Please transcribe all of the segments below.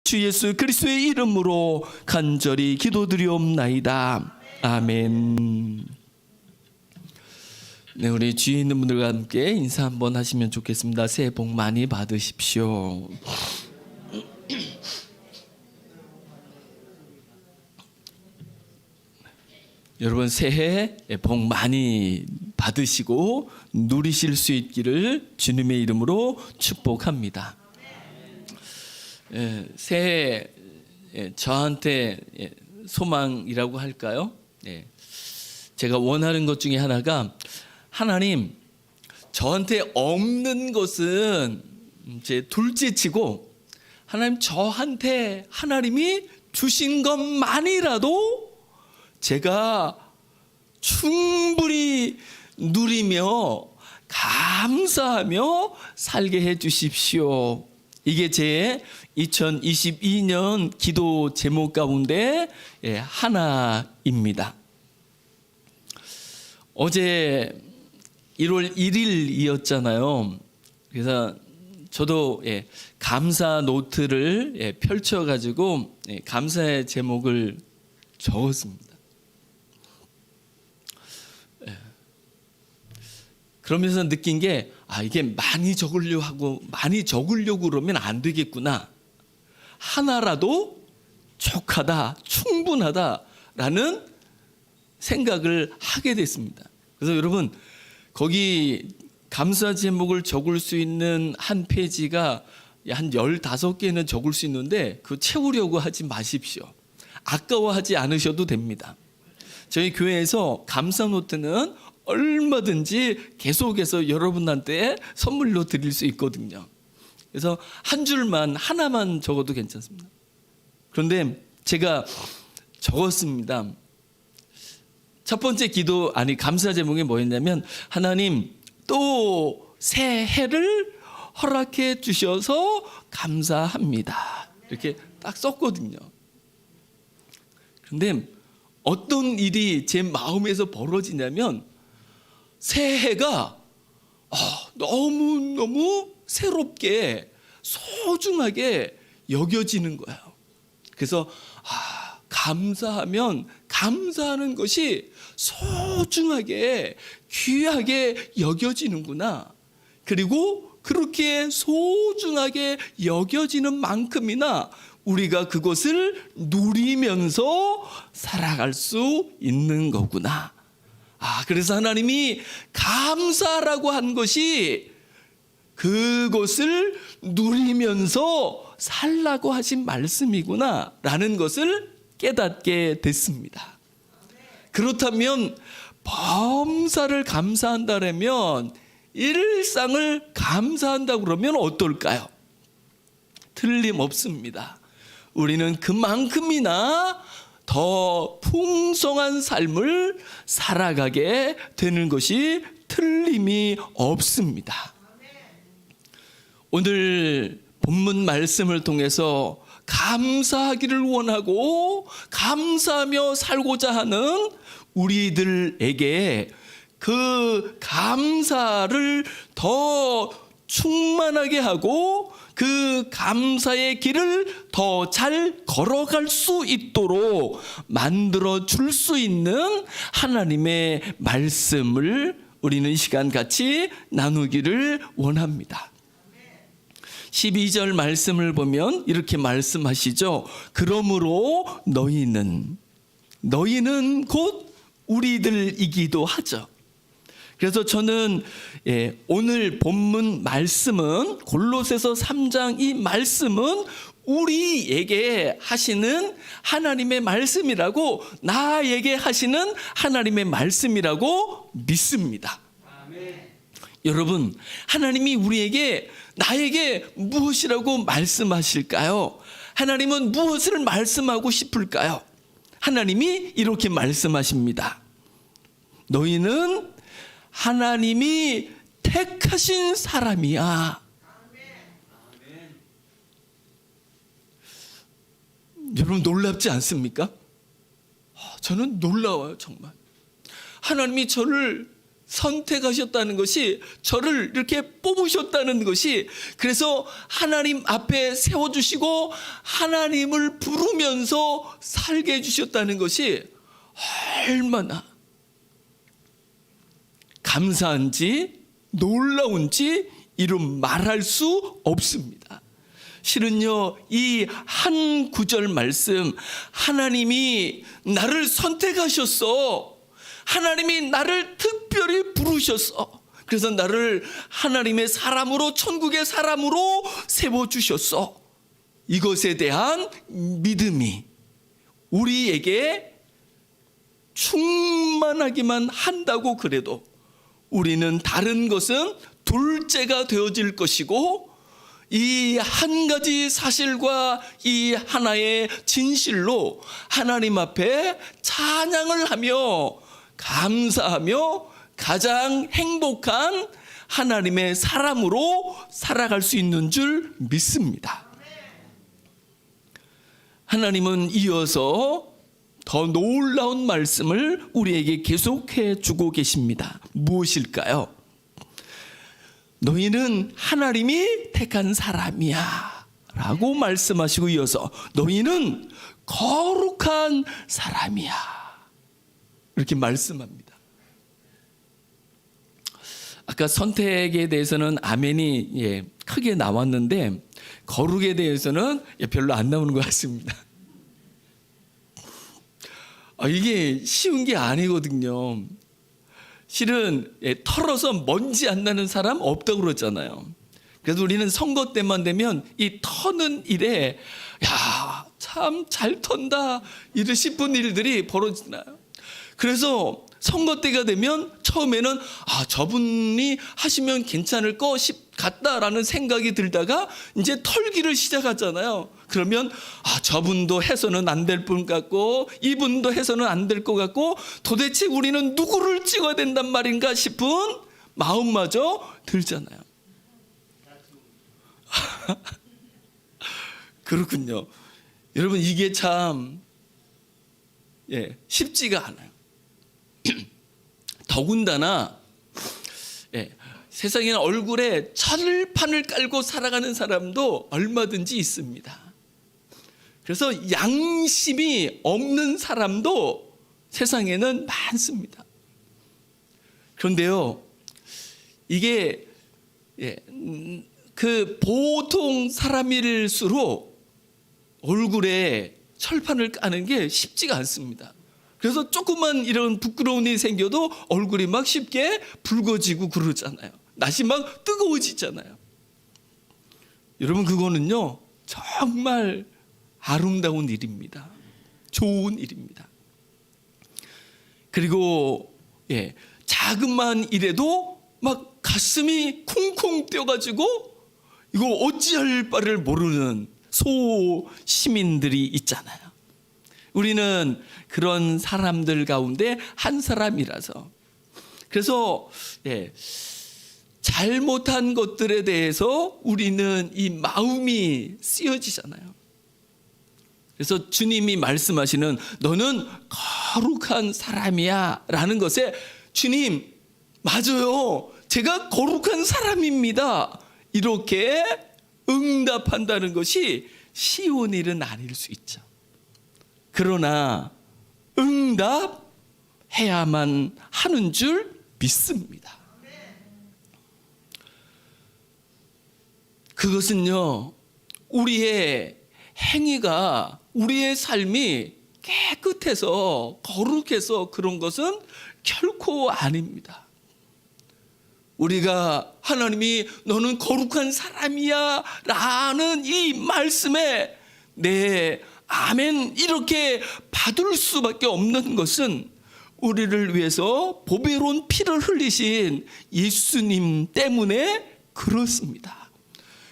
주 예수 그리스도의 이름으로 간절히 기도드리옵나이다. 아멘. 네, 우리 주위에 있는 분들과 함께 인사 한번 하시면 좋겠습니다. 새해 복 많이 받으십시오. 여러분 새해 복 많이 받으시고 누리실 수 있기를 주님의 이름으로 축복합니다. 새해 저한테 소망이라고 할까요? 제가 원하는 것 중에 하나가 하나님 저한테 없는 것은 이제 둘째치고 하나님 저한테 하나님이 주신 것만이라도 제가 충분히 누리며 감사하며 살게 해 주십시오. 이게 제 2022년 기도 제목 가운데 하나입니다. 어제 1월 1일이었잖아요. 그래서 저도 감사 노트를 펼쳐가지고 감사의 제목을 적었습니다. 그러면서 느낀 게 이게 많이 적으려고 그러면 안 되겠구나. 하나라도 족하다, 충분하다라는 생각을 하게 됐습니다. 그래서 여러분 거기 감사 제목을 적을 수 있는 한 페이지가 한 15개는 적을 수 있는데 그거 채우려고 하지 마십시오. 아까워하지 않으셔도 됩니다. 저희 교회에서 감사 노트는 얼마든지 계속해서 여러분한테 선물로 드릴 수 있거든요. 그래서 한 줄만 하나만 적어도 괜찮습니다. 그런데 제가 적었습니다. 첫 번째 감사 제목이 뭐였냐면 하나님 또 새해를 허락해 주셔서 감사합니다. 이렇게 딱 썼거든요. 그런데 어떤 일이 제 마음에서 벌어지냐면 새해가 너무너무 새롭게 소중하게 여겨지는 거예요. 그래서 감사하면 감사하는 것이 소중하게 귀하게 여겨지는구나. 그리고 그렇게 소중하게 여겨지는 만큼이나 우리가 그것을 누리면서 살아갈 수 있는 거구나. 그래서 하나님이 감사라고 한 것이 그것을 누리면서 살라고 하신 말씀이구나 라는 것을 깨닫게 됐습니다. 그렇다면 범사를 감사한다면 일상을 감사한다고 그러면 어떨까요? 틀림없습니다. 우리는 그만큼이나 더 풍성한 삶을 살아가게 되는 것이 틀림이 없습니다. 오늘 본문 말씀을 통해서 감사하기를 원하고 감사하며 살고자 하는 우리들에게 그 감사를 더 충만하게 하고 그 감사의 길을 더 잘 걸어갈 수 있도록 만들어 줄 수 있는 하나님의 말씀을 우리는 이 시간 같이 나누기를 원합니다. 12절 말씀을 보면 이렇게 말씀하시죠. 그러므로 너희는 곧 우리들이기도 하죠. 그래서 저는 오늘 본문 말씀은 골로새서 3장 이 말씀은 우리에게 하시는 하나님의 말씀이라고 나에게 하시는 하나님의 말씀이라고 믿습니다. 아멘. 여러분 하나님이 나에게 무엇이라고 말씀하실까요? 하나님은 무엇을 말씀하고 싶을까요? 하나님이 이렇게 말씀하십니다. 너희는 하나님이 택하신 사람이야. 여러분 놀랍지 않습니까? 저는 놀라워요 정말. 하나님이 저를 선택하셨다는 것이, 저를 이렇게 뽑으셨다는 것이, 그래서 하나님 앞에 세워주시고 하나님을 부르면서 살게 해주셨다는 것이 얼마나 감사한지 놀라운지 이름 말할 수 없습니다. 실은요, 이 한 구절 말씀, 하나님이 나를 선택하셨어. 하나님이 나를 특별히 부르셨어. 그래서 나를 하나님의 사람으로, 천국의 사람으로 세워주셨어. 이것에 대한 믿음이 우리에게 충만하기만 한다고 그래도 우리는 다른 것은 둘째가 되어질 것이고, 이 한 가지 사실과 이 하나의 진실로 하나님 앞에 찬양을 하며 감사하며 가장 행복한 하나님의 사람으로 살아갈 수 있는 줄 믿습니다. 하나님은 이어서 더 놀라운 말씀을 우리에게 계속해 주고 계십니다. 무엇일까요? 너희는 하나님이 택한 사람이야 라고 말씀하시고, 이어서 너희는 거룩한 사람이야 이렇게 말씀합니다. 아까 선택에 대해서는 아멘이 크게 나왔는데, 거룩에 대해서는 별로 안 나오는 것 같습니다. 이게 쉬운 게 아니거든요. 실은 털어서 먼지 안 나는 사람 없다고 그러잖아요. 그래서 우리는 선거 때만 되면 이 터는 일에 참 잘 턴다 이런 싶은 일들이 벌어지나요. 그래서 선거 때가 되면 처음에는 저분이 하시면 괜찮을 것 같다라는 생각이 들다가 이제 털기를 시작하잖아요. 그러면 저분도 해서는 안 될 분 같고 이분도 해서는 안 될 것 같고, 도대체 우리는 누구를 찍어야 된단 말인가 싶은 마음마저 들잖아요. 그렇군요. 여러분, 이게 참 쉽지가 않아요. 더군다나 세상에는 얼굴에 철판을 깔고 살아가는 사람도 얼마든지 있습니다. 그래서 양심이 없는 사람도 세상에는 많습니다. 그런데요, 이게 그 보통 사람일수록 얼굴에 철판을 까는 게 쉽지가 않습니다. 그래서 조금만 이런 부끄러운 일이 생겨도 얼굴이 막 쉽게 붉어지고 그러잖아요. 낯이 막 뜨거워지잖아요. 여러분, 그거는요 정말 아름다운 일입니다. 좋은 일입니다. 그리고 자그마한 일에도 막 가슴이 쿵쿵 뛰어가지고 이거 어찌할 바를 모르는 소시민들이 있잖아요. 우리는 그런 사람들 가운데 한 사람이라서, 그래서 잘못한 것들에 대해서 우리는 이 마음이 쓰여지잖아요. 그래서 주님이 말씀하시는 너는 거룩한 사람이야 라는 것에, 주님 맞아요, 제가 거룩한 사람입니다, 이렇게 응답한다는 것이 쉬운 일은 아닐 수 있죠. 그러나 응답해야만 하는 줄 믿습니다. 그것은요, 우리의 행위가, 우리의 삶이 깨끗해서 거룩해서 그런 것은 결코 아닙니다. 우리가 하나님이 너는 거룩한 사람이야 라는 이 말씀에 아멘 이렇게 받을 수밖에 없는 것은 우리를 위해서 보배로운 피를 흘리신 예수님 때문에 그렇습니다.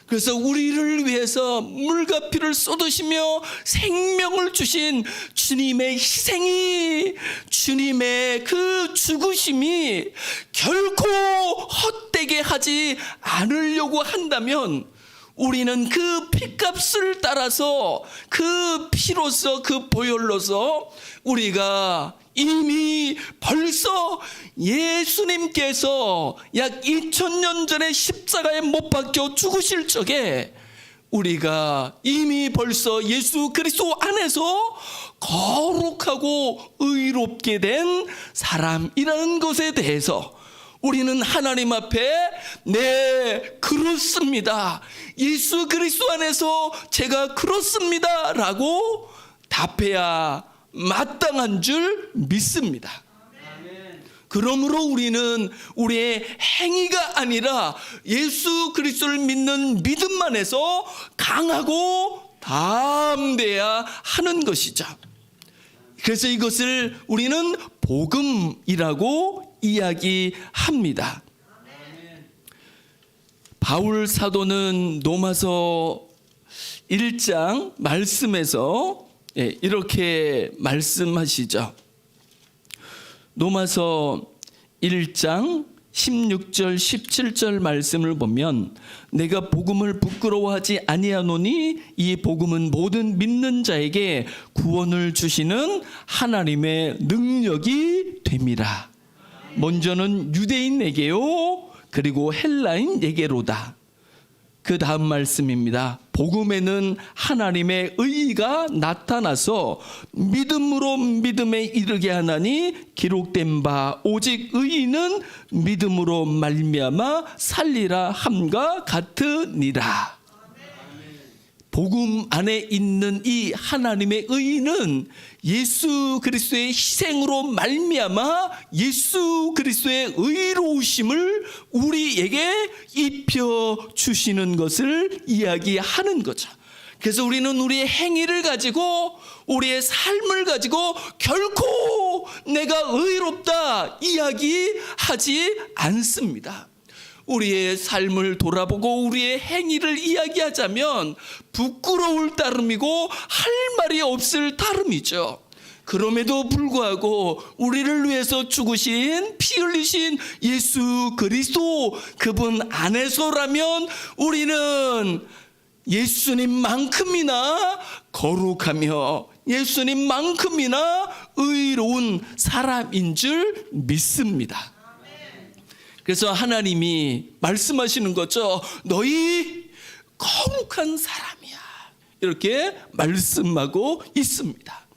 그래서 우리를 위해서 물과 피를 쏟으시며 생명을 주신 주님의 희생이, 주님의 그 죽으심이 결코 헛되게 하지 않으려고 한다면, 우리는 그 피값을 따라서, 그 피로서, 그 보혈로서 우리가 이미 벌써 예수님께서 약 2000년 전에 십자가에 못 박혀 죽으실 적에 우리가 이미 벌써 예수 그리스도 안에서 거룩하고 의롭게 된 사람이라는 것에 대해서 우리는 하나님 앞에 네, 그렇습니다, 예수 그리스도 안에서 제가 그렇습니다 라고 답해야 마땅한 줄 믿습니다. 그러므로 우리는 우리의 행위가 아니라 예수 그리스도를 믿는 믿음만에서 강하고 담대해야 하는 것이죠. 그래서 이것을 우리는 복음이라고 이야기합니다. 바울 사도는 로마서 1장 말씀에서 이렇게 말씀하시죠. 로마서 1장 16절 17절 말씀을 보면 내가 복음을 부끄러워하지 아니하노니 이 복음은 모든 믿는 자에게 구원을 주시는 하나님의 능력이 됨이라. 먼저는 유대인에게요 그리고 헬라인에게로다. 그 다음 말씀입니다. 복음에는 하나님의 의가 나타나서 믿음으로 믿음에 이르게 하나니 기록된 바 오직 의인은 믿음으로 말미암아 살리라 함과 같으니라. 복음 안에 있는 이 하나님의 의는 예수 그리스도의 희생으로 말미암아 예수 그리스도의 의로우심을 우리에게 입혀 주시는 것을 이야기하는 거죠. 그래서 우리는 우리의 행위를 가지고 우리의 삶을 가지고 결코 내가 의롭다 이야기하지 않습니다. 우리의 삶을 돌아보고 우리의 행위를 이야기하자면 부끄러울 따름이고 할 말이 없을 따름이죠. 그럼에도 불구하고 우리를 위해서 죽으신 피 흘리신 예수 그리스도 그분 안에서라면 우리는 예수님만큼이나 거룩하며 예수님만큼이나 의로운 사람인 줄 믿습니다. 그래서 하나님이 말씀하시는 거죠. 너희 거룩한 사람이야. 이렇게 말씀하고 있습니다.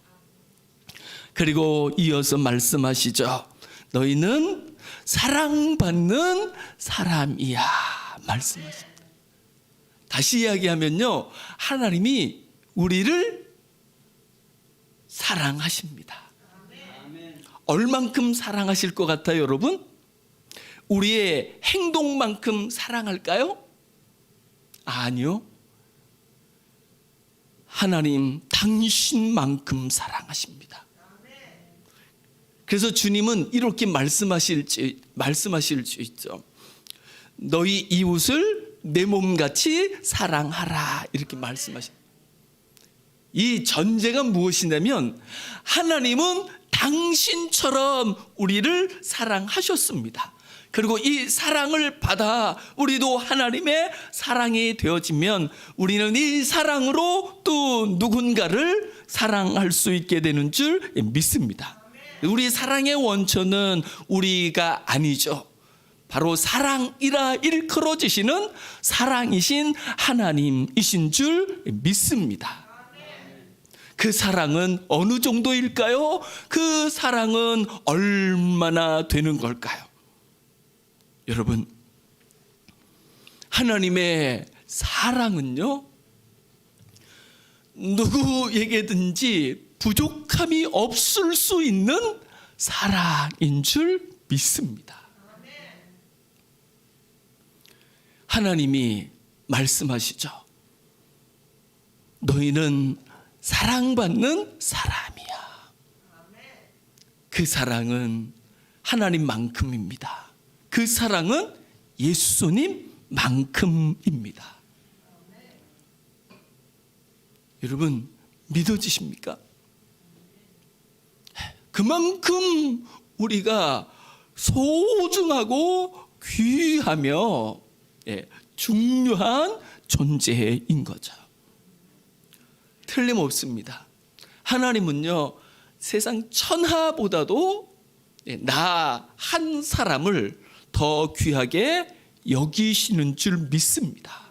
그리고 이어서 말씀하시죠. 너희는 사랑받는 사람이야. 말씀하십니다. 다시 이야기하면요. 하나님이 우리를 사랑하십니다. 얼만큼 사랑하실 것 같아요, 여러분? 우리의 행동만큼 사랑할까요? 아니요. 하나님 당신만큼 사랑하십니다. 그래서 주님은 이렇게 말씀하실 수 있죠. 너희 이웃을 내 몸같이 사랑하라 이렇게 말씀하십니다. 이 전제가 무엇이냐면 하나님은 당신처럼 우리를 사랑하셨습니다. 그리고 이 사랑을 받아 우리도 하나님의 사랑이 되어지면 우리는 이 사랑으로 또 누군가를 사랑할 수 있게 되는 줄 믿습니다. 우리 사랑의 원천은 우리가 아니죠. 바로 사랑이라 일컬어지시는 사랑이신 하나님이신 줄 믿습니다. 그 사랑은 어느 정도일까요? 그 사랑은 얼마나 되는 걸까요? 여러분, 하나님의 사랑은요, 누구에게든지 부족함이 없을 수 있는 사랑인 줄 믿습니다. 하나님이 말씀하시죠. 너희는 사랑받는 사람이야. 그 사랑은 하나님만큼입니다. 그 사랑은 예수님만큼입니다. 여러분 믿어지십니까? 그만큼 우리가 소중하고 귀하며 중요한 존재인 거죠. 틀림없습니다. 하나님은요 세상 천하보다도 나 한 사람을 더 귀하게 여기시는 줄 믿습니다.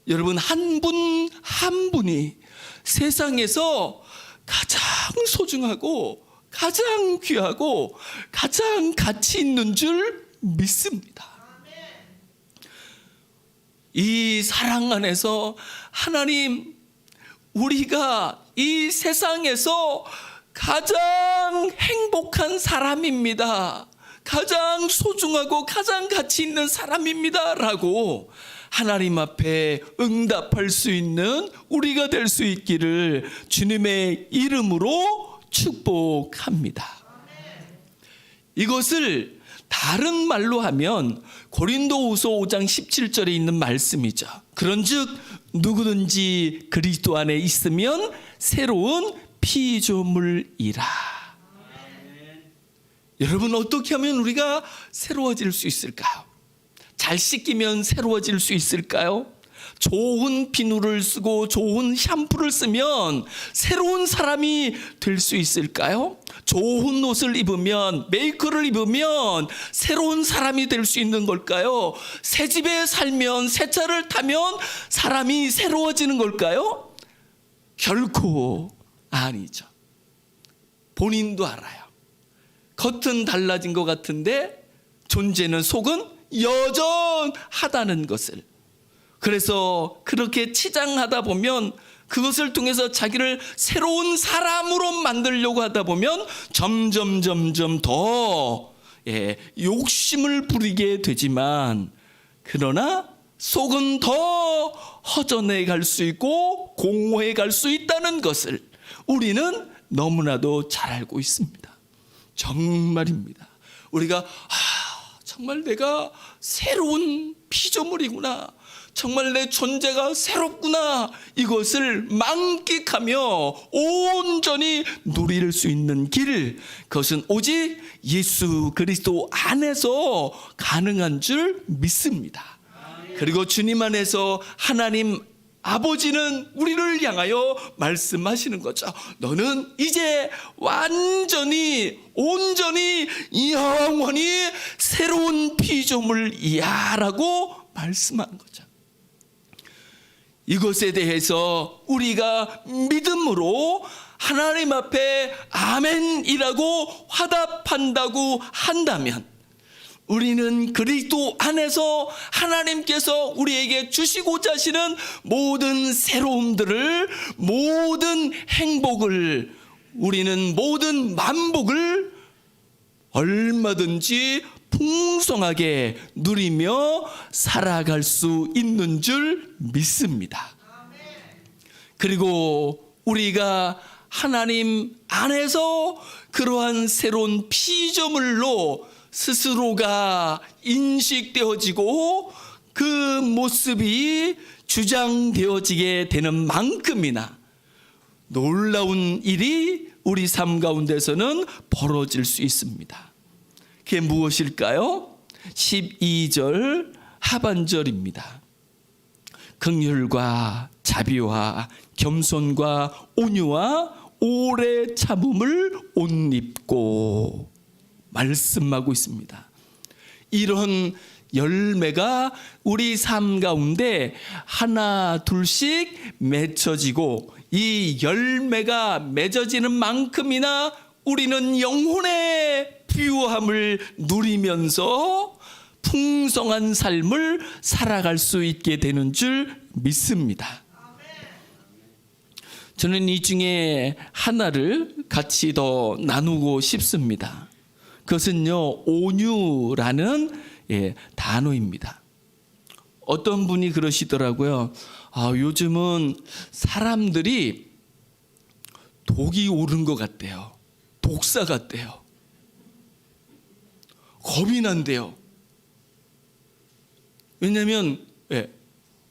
여러분, 한 분 한 분이 세상에서 가장 소중하고 가장 귀하고 가장 가치 있는 줄 믿습니다. 이 사랑 안에서 하나님, 우리가 이 세상에서 가장 행복한 사람입니다. 가장 소중하고 가장 가치 있는 사람입니다 라고 하나님 앞에 응답할 수 있는 우리가 될 수 있기를 주님의 이름으로 축복합니다. 이것을 다른 말로 하면 고린도후서 5장 17절에 있는 말씀이죠. 그런즉 누구든지 그리스도 안에 있으면 새로운 피조물이라. 여러분, 어떻게 하면 우리가 새로워질 수 있을까요? 잘 씻기면 새로워질 수 있을까요? 좋은 비누를 쓰고 좋은 샴푸를 쓰면 새로운 사람이 될 수 있을까요? 좋은 옷을 입으면, 메이크업을 입으면 새로운 사람이 될 수 있는 걸까요? 새 집에 살면, 새 차를 타면 사람이 새로워지는 걸까요? 결코 아니죠. 본인도 알아요. 겉은 달라진 것 같은데 존재는, 속은 여전하다는 것을. 그래서 그렇게 치장하다 보면, 그것을 통해서 자기를 새로운 사람으로 만들려고 하다 보면 점점 더 욕심을 부리게 되지만, 그러나 속은 더 허전해 갈 수 있고 공허해 갈 수 있다는 것을 우리는 너무나도 잘 알고 있습니다. 정말입니다. 우리가 정말 내가 새로운 피조물이구나, 정말 내 존재가 새롭구나, 이것을 만끽하며 온전히 누릴 수 있는 길, 그것은 오직 예수 그리스도 안에서 가능한 줄 믿습니다. 그리고 주님 안에서 하나님 아버지는 우리를 향하여 말씀하시는 거죠. 너는 이제 완전히 온전히 영원히 새로운 피조물이야 라고 말씀한 거죠. 이것에 대해서 우리가 믿음으로 하나님 앞에 아멘이라고 화답한다고 한다면, 우리는 그리스도 안에서 하나님께서 우리에게 주시고자 하시는 모든 새로움들을, 모든 행복을, 우리는 모든 만복을 얼마든지 풍성하게 누리며 살아갈 수 있는 줄 믿습니다. 그리고 우리가 하나님 안에서 그러한 새로운 피조물로 스스로가 인식되어지고 그 모습이 주장되어지게 되는 만큼이나 놀라운 일이 우리 삶 가운데서는 벌어질 수 있습니다. 그게 무엇일까요? 12절 하반절입니다. 긍휼과 자비와 겸손과 온유와 오래 참음을 옷 입고 말씀하고 있습니다. 이런 열매가 우리 삶 가운데 하나 둘씩 맺혀지고, 이 열매가 맺어지는 만큼이나 우리는 영혼의 부유함을 누리면서 풍성한 삶을 살아갈 수 있게 되는 줄 믿습니다. 저는 이 중에 하나를 같이 더 나누고 싶습니다. 그것은요, 온유라는 단어입니다. 어떤 분이 그러시더라고요. 요즘은 사람들이 독이 오른 것 같대요. 독사 같대요. 겁이 난대요. 왜냐하면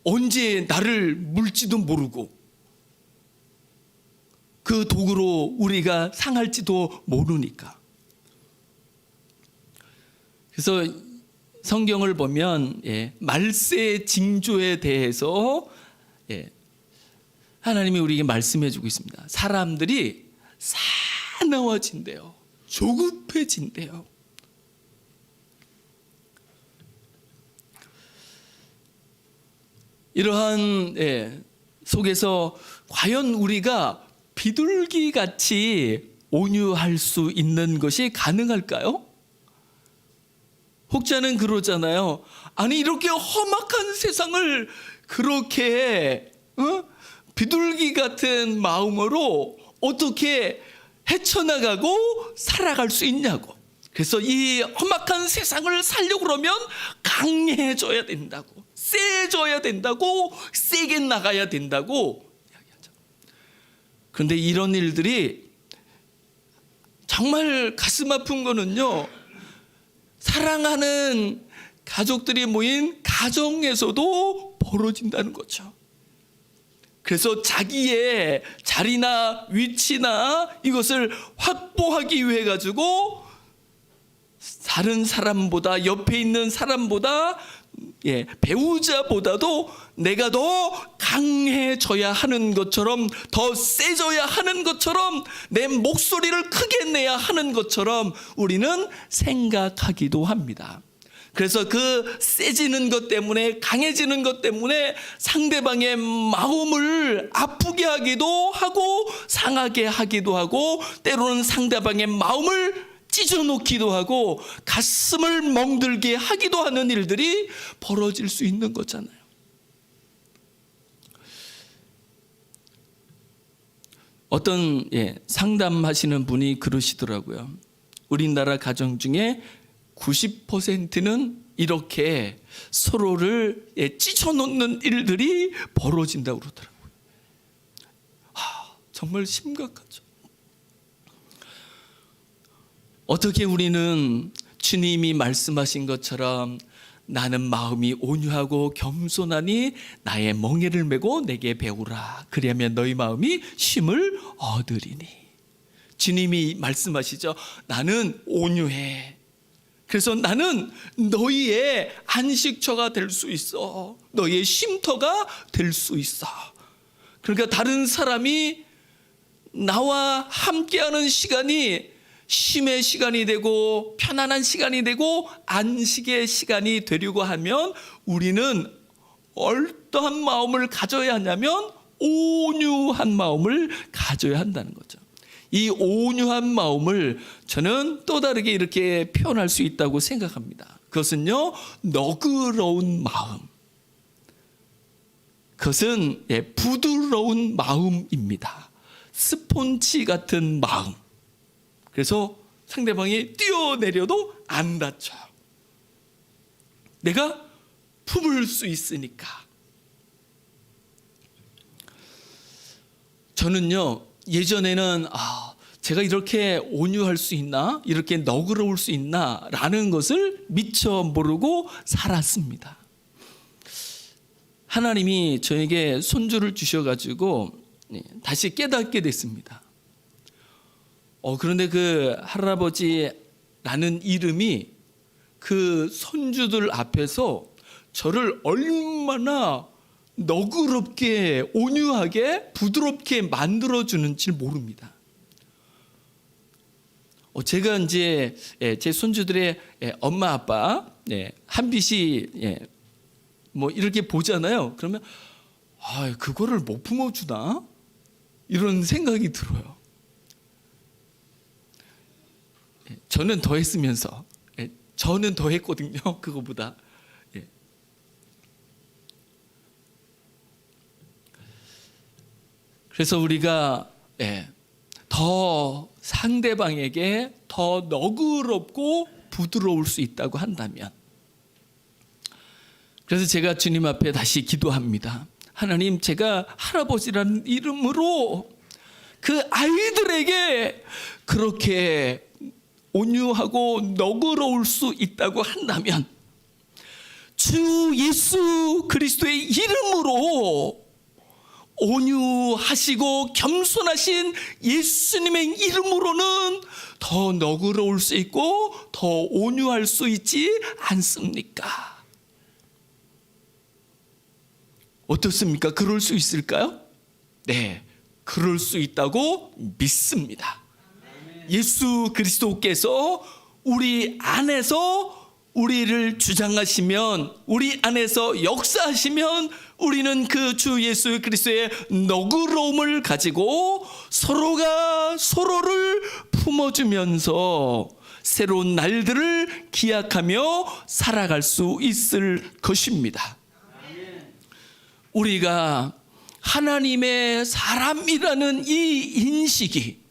언제 나를 물지도 모르고 그 독으로 우리가 상할지도 모르니까. 그래서 성경을 보면 말세 징조에 대해서 하나님이 우리에게 말씀해 주고 있습니다. 사람들이 사나워진대요. 조급해진대요. 이러한 속에서 과연 우리가 비둘기 같이 온유할 수 있는 것이 가능할까요? 혹자는 그러잖아요. 아니 이렇게 험악한 세상을 그렇게 비둘기 같은 마음으로 어떻게 헤쳐나가고 살아갈 수 있냐고. 그래서 이 험악한 세상을 살려고 그러면 강해져야 된다고, 세져야 된다고, 세게 나가야 된다고 이야기하죠. 그런데 이런 일들이 정말 가슴 아픈 거는요, 사랑하는 가족들이 모인 가정에서도 벌어진다는 거죠. 그래서 자기의 자리나 위치나 이것을 확보하기 위해 가지고 다른 사람보다, 옆에 있는 사람보다, 배우자보다도 내가 더 강해져야 하는 것처럼, 더 세져야 하는 것처럼, 내 목소리를 크게 내야 하는 것처럼 우리는 생각하기도 합니다. 그래서 그 세지는 것 때문에, 강해지는 것 때문에 상대방의 마음을 아프게 하기도 하고 상하게 하기도 하고, 때로는 상대방의 마음을 찢어놓기도 하고 가슴을 멍들게 하기도 하는 일들이 벌어질 수 있는 거잖아요. 어떤 상담하시는 분이 그러시더라고요. 우리나라 가정 중에 90%는 이렇게 서로를 찢어놓는 일들이 벌어진다고 그러더라고요. 정말 심각하죠. 어떻게 우리는 주님이 말씀하신 것처럼 나는 마음이 온유하고 겸손하니 나의 멍에를 메고 내게 배우라. 그리하면 너희 마음이 쉼을 얻으리니. 주님이 말씀하시죠. 나는 온유해. 그래서 나는 너희의 안식처가 될 수 있어. 너희의 쉼터가 될 수 있어. 그러니까 다른 사람이 나와 함께하는 시간이 쉼의 시간이 되고 편안한 시간이 되고 안식의 시간이 되려고 하면 우리는 어떠한 마음을 가져야 하냐면 온유한 마음을 가져야 한다는 거죠. 이 온유한 마음을 저는 또 다르게 이렇게 표현할 수 있다고 생각합니다. 그것은요, 너그러운 마음. 그것은 부드러운 마음입니다. 스폰지 같은 마음. 그래서 상대방이 뛰어내려도 안 다쳐요. 내가 품을 수 있으니까. 저는요, 예전에는 제가 이렇게 온유할 수 있나? 이렇게 너그러울 수 있나? 라는 것을 미처 모르고 살았습니다. 하나님이 저에게 손주를 주셔가지고 다시 깨닫게 됐습니다. 그런데 그 할아버지라는 이름이 그 손주들 앞에서 저를 얼마나 너그럽게, 온유하게, 부드럽게 만들어주는지 모릅니다. 제가 이제 제 손주들의 엄마 아빠 한빛이 뭐 이렇게 보잖아요. 그러면 그거를 못 품어주나? 이런 생각이 들어요. 저는 더 했으면서, 저는 더 했거든요. 그거보다. 그래서 우리가 더 상대방에게 더 너그럽고 부드러울 수 있다고 한다면, 그래서 제가 주님 앞에 다시 기도합니다. 하나님, 제가 할아버지라는 이름으로 그 아이들에게 그렇게 온유하고 너그러울 수 있다고 한다면 주 예수 그리스도의 이름으로 온유하시고 겸손하신 예수님의 이름으로는 더 너그러울 수 있고 더 온유할 수 있지 않습니까? 어떻습니까? 그럴 수 있을까요? 네, 그럴 수 있다고 믿습니다. 예수 그리스도께서 우리 안에서 우리를 주장하시면, 우리 안에서 역사하시면 우리는 그 주 예수 그리스도의 너그러움을 가지고 서로가 서로를 품어주면서 새로운 날들을 기약하며 살아갈 수 있을 것입니다. 우리가 하나님의 사람이라는 이 인식이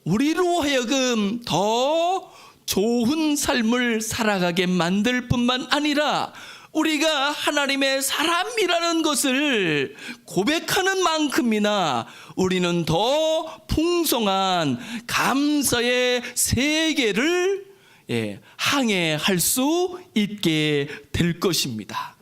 우리로 하여금 더 좋은 삶을 살아가게 만들 뿐만 아니라 우리가 하나님의 사람이라는 것을 고백하는 만큼이나 우리는 더 풍성한 감사의 세계를 항해할 수 있게 될 것입니다.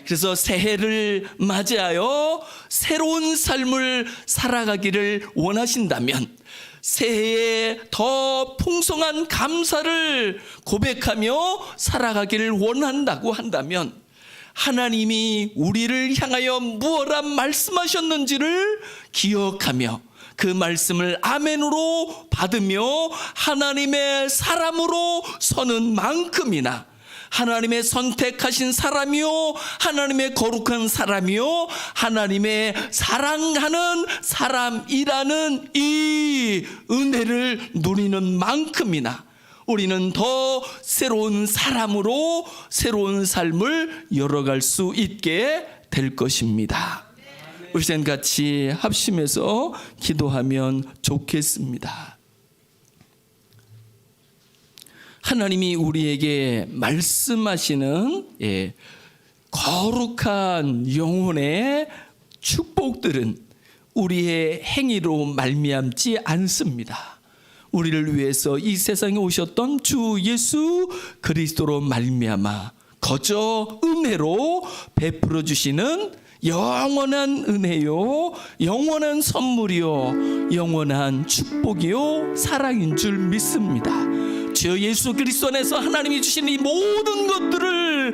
그래서 새해를 맞이하여 새로운 삶을 살아가기를 원하신다면, 새해에 더 풍성한 감사를 고백하며 살아가기를 원한다고 한다면, 하나님이 우리를 향하여 무엇라 말씀하셨는지를 기억하며 그 말씀을 아멘으로 받으며 하나님의 사람으로 서는 만큼이나, 하나님의 선택하신 사람이요, 하나님의 거룩한 사람이요, 하나님의 사랑하는 사람이라는 이 은혜를 누리는 만큼이나 우리는 더 새로운 사람으로 새로운 삶을 열어갈 수 있게 될 것입니다. 우리 생 같이 합심해서 기도하면 좋겠습니다. 하나님이 우리에게 말씀하시는 거룩한 영혼의 축복들은 우리의 행위로 말미암지 않습니다. 우리를 위해서 이 세상에 오셨던 주 예수 그리스도로 말미암아 거저 은혜로 베풀어 주시는 영원한 은혜요, 영원한 선물이요, 영원한 축복이요, 사랑인 줄 믿습니다. 주 예수 그리스도 안에서 하나님이 주신 이 모든 것들을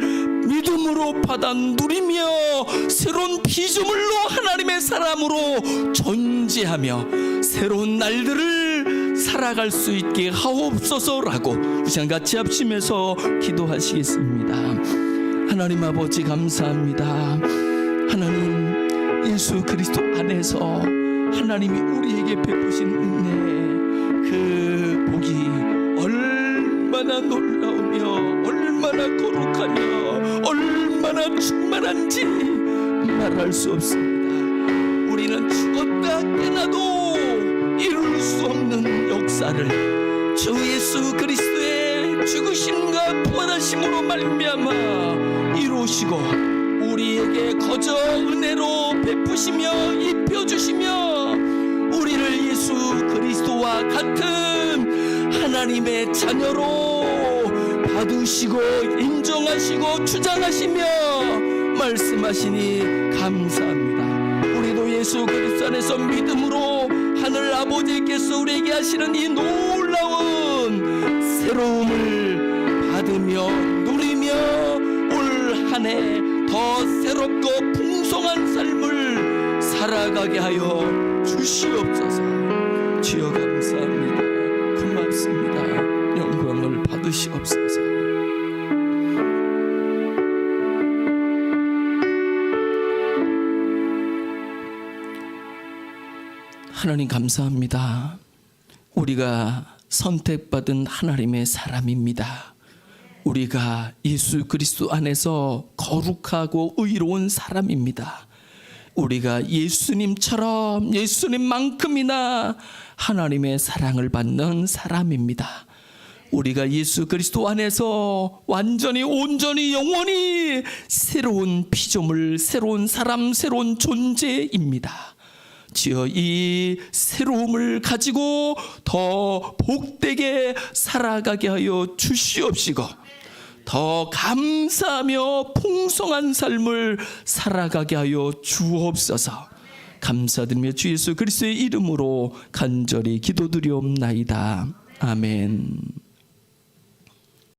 믿음으로 받아 누리며 새로운 피조물로 하나님의 사람으로 존재하며 새로운 날들을 살아갈 수 있게 하옵소서라고 우리 시간 같이 합심해서 기도하시겠습니다. 하나님 아버지 감사합니다. 하나님 예수 그리스도 안에서 하나님이 우리에게 베푸신 은혜, 그 복이 얼마나 놀라우며 얼마나 거룩하며 얼마나 충만한지 말할 수 없습니다. 우리는 죽었다 깨나도 이룰 수 없는 역사를 주 예수 그리스도의 죽으심과 부활하심으로 말미암아 이루시고 우리에게 거저 은혜로 베푸시며 입혀주시며 우리를 예수 그리스도와 같은 하나님의 자녀로 받으시고 인정하시고 주장하시며 말씀하시니 감사합니다. 우리도 예수 그리스도 안에서 믿음으로 하늘 아버지께서 우리에게 하시는 이 놀라운 새로움을 받으며 누리며 올 한 해 더 새롭고 풍성한 삶을 살아가게 하여 주시옵소서. 주여 감사합니다. 고맙습니다. 영광을 받으시옵소서. 하나님 감사합니다. 우리가 선택받은 하나님의 사람입니다. 우리가 예수 그리스도 안에서 거룩하고 의로운 사람입니다. 우리가 예수님처럼 예수님만큼이나 하나님의 사랑을 받는 사람입니다. 우리가 예수 그리스도 안에서 완전히 온전히 영원히 새로운 피조물, 새로운 사람, 새로운 존재입니다. 주여 이 새로움을 가지고 더 복되게 살아가게 하여 주시옵시고 더 감사하며 풍성한 삶을 살아가게 하여 주옵소서. 감사드리며 주 예수 그리스도의 이름으로 간절히 기도드리옵나이다. 아멘.